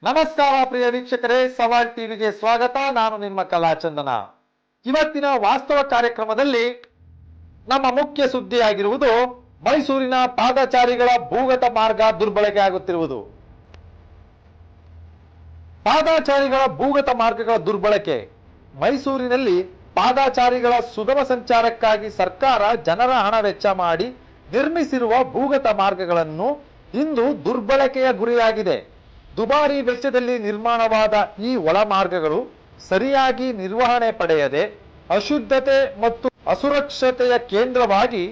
ನಮಸ್ಕಾರ ಪ್ರಿಯ ವೀಕ್ಷಕರೇ, ಸವಾಲ್ ಟಿವಿಗೆ ಸ್ವಾಗತ. ನಾನು ನಿಮ್ಮ ಕಲಾಚಂದನ. ಇವತ್ತಿನ ವಾಸ್ತವ ಕಾರ್ಯಕ್ರಮದಲ್ಲಿ ನಮ್ಮ ಮುಖ್ಯ ಸುದ್ದಿಯಾಗಿರುವುದು ಮೈಸೂರಿನ ಪಾದಚಾರಿಗಳ ಭೂಗತ ಮಾರ್ಗ ದುರ್ಬಳಕೆ ಆಗುತ್ತಿರುವುದು. ಪಾದಚಾರಿಗಳ ಭೂಗತ ಮಾರ್ಗಗಳ ದುರ್ಬಳಕೆ. ಮೈಸೂರಿನಲ್ಲಿ ಪಾದಚಾರಿಗಳ ಸುಗಮ ಸಂಚಾರಕ್ಕಾಗಿ ಸರ್ಕಾರ ಜನರ ಹಣ ವೆಚ್ಚ ಮಾಡಿ ನಿರ್ಮಿಸಿರುವ ಭೂಗತ ಮಾರ್ಗಗಳನ್ನು ಇಂದು ದುರ್ಬಳಕೆಯ ಗುರಿಯಾಗಿದೆ. ದುಬಾರಿ ವೆಚ್ಚದಲ್ಲಿ ನಿರ್ಮಾಣವಾದ ಈ ಒಳಮಾರ್ಗಗಳು ಸರಿಯಾಗಿ ನಿರ್ವಹಣೆ ಪಡೆಯದೆ ಅಶುದ್ಧತೆ ಮತ್ತು ಅಸುರಕ್ಷತೆಯ ಕೇಂದ್ರವಾಗಿ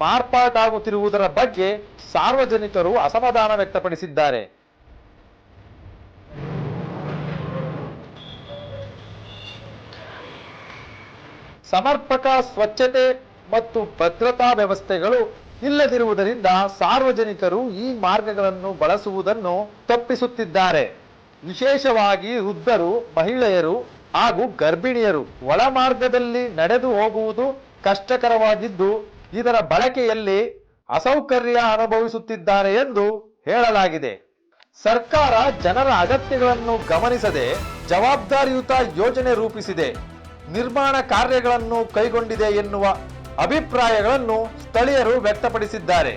ಮಾರ್ಪಾಟಾಗುತ್ತಿರುವುದರ ಬಗ್ಗೆ ಸಾರ್ವಜನಿಕರು ಅಸಮಾಧಾನ ವ್ಯಕ್ತಪಡಿಸಿದ್ದಾರೆ. ಸಮರ್ಪಕ ಸ್ವಚ್ಛತೆ ಮತ್ತು ಭದ್ರತಾ ವ್ಯವಸ್ಥೆಗಳು ಇಲ್ಲದಿರುವುದರಿಂದ ಸಾರ್ವಜನಿಕರು ಈ ಮಾರ್ಗಗಳನ್ನು ಬಳಸುವುದನ್ನು ತಪ್ಪಿಸುತ್ತಿದ್ದಾರೆ. ವಿಶೇಷವಾಗಿ ವೃದ್ಧರು, ಮಹಿಳೆಯರು ಹಾಗೂ ಗರ್ಭಿಣಿಯರು ಒಳಮಾರ್ಗದಲ್ಲಿ ನಡೆದು ಹೋಗುವುದು ಕಷ್ಟಕರವಾಗಿದ್ದು ಇದರ ಬಳಕೆಯಲ್ಲಿ ಅಸೌಕರ್ಯ ಅನುಭವಿಸುತ್ತಿದ್ದಾರೆ ಎಂದು ಹೇಳಲಾಗಿದೆ. ಸರ್ಕಾರ ಜನರ ಅಗತ್ಯಗಳನ್ನು ಗಮನಿಸದೆ ಜವಾಬ್ದಾರಿಯುತ ಯೋಜನೆ ರೂಪಿಸಿದೆ, ನಿರ್ಮಾಣ ಕಾರ್ಯಗಳನ್ನು ಕೈಗೊಂಡಿದೆ ಎನ್ನುವ ಅಭಿಪ್ರಾಯಗಳನ್ನು ಸ್ಥಳೀಯರು ವ್ಯಕ್ತಪಡಿಸಿದ್ದಾರೆ.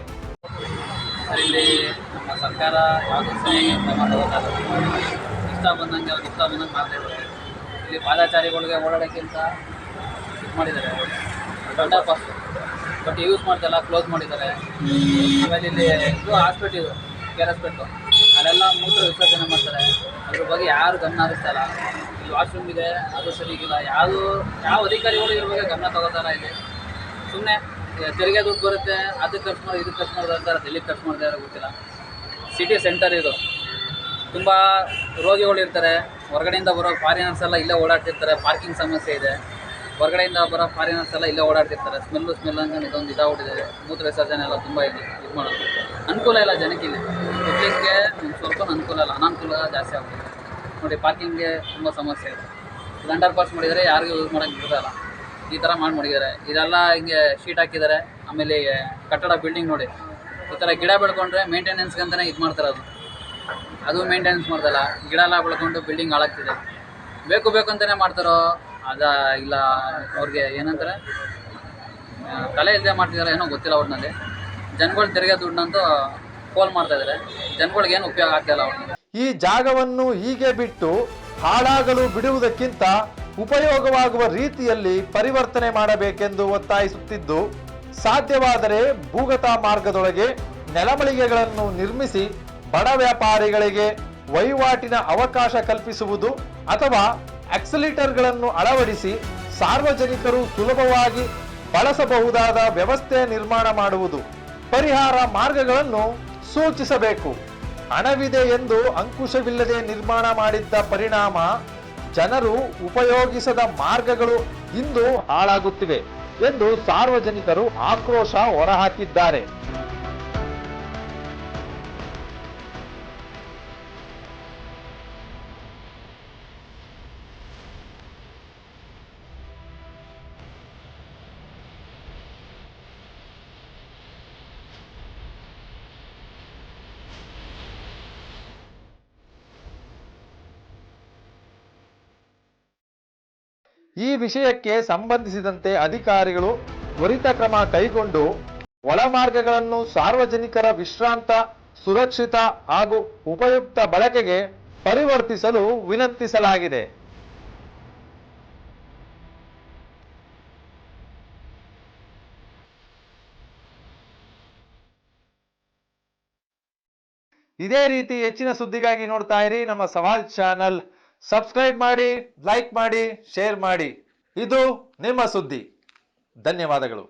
ಇಲ್ಲಿ ನಮ್ಮ ಸರ್ಕಾರ ಯಾವುದೇ ಇಷ್ಟ ಬಂದಂಗೆ ಅವ್ರು ಇಷ್ಟ ಬಂದಂಗೆ ಮಾಡ್ತಾ ಇದ್ದಾರೆ. ಇಲ್ಲಿ ಪಾದಚಾರಿಗಳಿಗೆ ಓಡಾಡೋಕ್ಕಿಂತ ಇದು ಮಾಡಿದ್ದಾರೆ, ಅಂಡರ್ ಪಾಸ್ ಬಟ್ ಯೂಸ್ ಮಾಡ್ತಾಯಿಲ್ಲ, ಕ್ಲೋಸ್ ಮಾಡಿದ್ದಾರೆ. ಆಮೇಲೆ ಇಲ್ಲಿ ಇದು ಹಾಸ್ಪಿಟ್ಲ್, ಇದು ಕೇರ್ ಹಾಸ್ಪಿಟ್ಲು, ಅಲ್ಲೆಲ್ಲ ಮೂತ್ರ ವಿಸರ್ಜನೆ ಮಾಡ್ತಾರೆ. ಅದ್ರ ಬಗ್ಗೆ ಯಾರು ಗಮನ ಹರಿಸ್ತಾಯಿಲ್ಲ. ಇಲ್ಲಿ ವಾಶ್ರೂಮ್ ಇದೆ, ಅದು ಸರಿಗಿಲ್ಲ. ಯಾವ ಅಧಿಕಾರಿಗಳು ಇದ್ರ ಬಗ್ಗೆ ಗಮನ ತಗೋತಾರ? ಇಲ್ಲಿ ಸುಮ್ಮನೆ ತೆರಿಗೆ ದುಡ್ಡು ಬರುತ್ತೆ, ಅದಕ್ಕೆ ಖರ್ಚು ಮಾಡಿ ಇದಕ್ಕೆ ಖರ್ಚು ಮಾಡೋದು ಅಂತಾರೆ, ಎಲ್ಲಿಗೆ ಖರ್ಚು ಮಾಡಿದಾರೆ ಗೊತ್ತಿಲ್ಲ. ಸಿಟಿ ಸೆಂಟರ್ ಇದು, ತುಂಬ ರೋಗಿಗಳು ಇರ್ತಾರೆ. ಹೊರಗಡೆಯಿಂದ ಬರೋ ಫಾರಿನರ್ಸ್ ಎಲ್ಲ ಇಲ್ಲೇ ಓಡಾಡ್ತಿರ್ತಾರೆ. ಪಾರ್ಕಿಂಗ್ ಸಮಸ್ಯೆ ಇದೆ. ಹೊರಗಡೆಯಿಂದ ಬರೋ ಫಾರಿನರ್ಸ್ ಎಲ್ಲ ಇಲ್ಲೇ ಓಡಾಡ್ತಿರ್ತಾರೆ. ಸ್ಮೆಲ್ ಅಂತ ಇದೊಂದು ಇದಾಗ್ಬಿಟ್ಟಿದೆ. ಮೂತ್ರ ವಿಸರ್ಜನೆ ಎಲ್ಲ ತುಂಬ ಇದೆ. ಇದು ಮಾಡೋದು ಅನುಕೂಲ ಇಲ್ಲ ಜನಕ್ಕೆ. ಇಲ್ಲಿ ಪಬ್ಲಿಕ್ಗೆ ಸ್ವಲ್ಪ ಅನುಕೂಲ ಇಲ್ಲ, ಅನಾನುಕೂಲ ಜಾಸ್ತಿ ಆಗ್ಬಿಟ್ಟಿದೆ ನೋಡಿ. ಪಾರ್ಕಿಂಗ್ಗೆ ತುಂಬ ಸಮಸ್ಯೆ ಇದೆ. ಇದು ಅಂಡರ್ ಪಾಸ್ ಮಾಡಿದರೆ ಯಾರಿಗೂ ಯೂಸ್ ಮಾಡೋಕ್ಕೆ ಬಿಡೋಲ್ಲ. ಈ ಥರ ಮಾಡಿದ್ದಾರೆ. ಇದೆಲ್ಲ ಹಿಂಗೆ ಶೀಟ್ ಹಾಕಿದ್ದಾರೆ. ಆಮೇಲೆ ಕಟ್ಟಡ ಬಿಲ್ಡಿಂಗ್ ನೋಡಿ, ಈ ಥರ ಗಿಡ ಬೆಳ್ಕೊಂಡ್ರೆ ಮೇಂಟೆನೆನ್ಸ್ಗೆ ಅಂತಲೇ ಇದು ಮಾಡ್ತಾರೆ. ಅದು ಮೇಂಟೆನೆನ್ಸ್ ಮಾಡ್ದಲ್ಲ, ಗಿಡ ಎಲ್ಲ ಬೆಳ್ಕೊಂಡು ಬಿಲ್ಡಿಂಗ್ ಹಾಳಾಗ್ತಿದೆ. ಬೇಕು ಅಂತಲೇ ಮಾಡ್ತಾರೋ ಅದ ಇಲ್ಲ, ಅವ್ರಿಗೆ ಏನಂತಾರೆ ತಲೆ ಇಲ್ಲದೆ ಮಾಡ್ತಿದ್ದಾರೆ ಏನೋ ಗೊತ್ತಿಲ್ಲ. ಅವ್ರನ್ನಲ್ಲಿ ಜನಗಳು ತೆರಿಗೆ ದುಡ್ಡನ್ನಂತೂ ಪೋಲ್ ಮಾಡ್ತಾಯಿದ್ದಾರೆ. ಜನಗಳಿಗೇನು ಉಪಯೋಗ ಆಗ್ತಾಯಿಲ್ಲ ಅವ್ರಿಗೆ. ಈ ಜಾಗವನ್ನು ಹೀಗೆ ಬಿಟ್ಟು ಹಾಳಾಗಲು ಬಿಡುವುದಕ್ಕಿಂತ ಉಪಯೋಗವಾಗುವ ರೀತಿಯಲ್ಲಿ ಪರಿವರ್ತನೆ ಮಾಡಬೇಕೆಂದು ಒತ್ತಾಯಿಸುತ್ತಿದ್ದು, ಸಾಧ್ಯವಾದರೆ ಭೂಗತ ಮಾರ್ಗದೊಳಗೆ ನೆಲಮಳಿಗೆಗಳನ್ನು ನಿರ್ಮಿಸಿ ಬಡ ವ್ಯಾಪಾರಿಗಳಿಗೆ ವಹಿವಾಟಿನ ಅವಕಾಶ ಕಲ್ಪಿಸುವುದು ಅಥವಾ ಆಕ್ಸಿಲೇಟರ್ಗಳನ್ನು ಅಳವಡಿಸಿ ಸಾರ್ವಜನಿಕರು ಸುಲಭವಾಗಿ ಬಳಸಬಹುದಾದ ವ್ಯವಸ್ಥೆ ನಿರ್ಮಾಣ ಮಾಡುವುದು ಪರಿಹಾರ ಮಾರ್ಗಗಳನ್ನು ಸೂಚಿಸಬೇಕು. ಹಣವಿದೆ ಎಂದು ಅಂಕುಶವಿಲ್ಲದೆ ನಿರ್ಮಾಣ ಮಾಡಿದ್ದ ಪರಿಣಾಮ ಜನರು ಉಪಯೋಗಿಸದ ಮಾರ್ಗಗಳು ಇಂದು ಹಾಳಾಗುತ್ತಿವೆ ಎಂದು ಸಾರ್ವಜನಿಕರು ಆಕ್ರೋಶ ಹೊರಹಾಕಿದ್ದಾರೆ. ಈ ವಿಷಯಕ್ಕೆ ಸಂಬಂಧಿಸಿದಂತೆ ಅಧಿಕಾರಿಗಳು ತ್ವರಿತ ಕ್ರಮ ಕೈಗೊಂಡು ಒಳಮಾರ್ಗಗಳನ್ನು ಸಾರ್ವಜನಿಕರ ವಿಶ್ರಾಂತ, ಸುರಕ್ಷಿತ ಹಾಗೂ ಉಪಯುಕ್ತ ಬಳಕೆಗೆ ಪರಿವರ್ತಿಸಲು ವಿನಂತಿಸಲಾಗಿದೆ. ಇದೇ ರೀತಿ ಹೆಚ್ಚಿನ ಸುದ್ದಿಗಾಗಿ ನೋಡ್ತಾ ಇರಿ ನಮ್ಮ ಸವಾಲ್ ಚಾನಲ್. ಸಬ್ಸ್ಕ್ರೈಬ್ ಮಾಡಿ, ಲೈಕ್ ಮಾಡಿ, ಶೇರ್ ಮಾಡಿ. ಇದು ನಿಮ್ಮ ಸುದ್ದಿ. ಧನ್ಯವಾದಗಳು.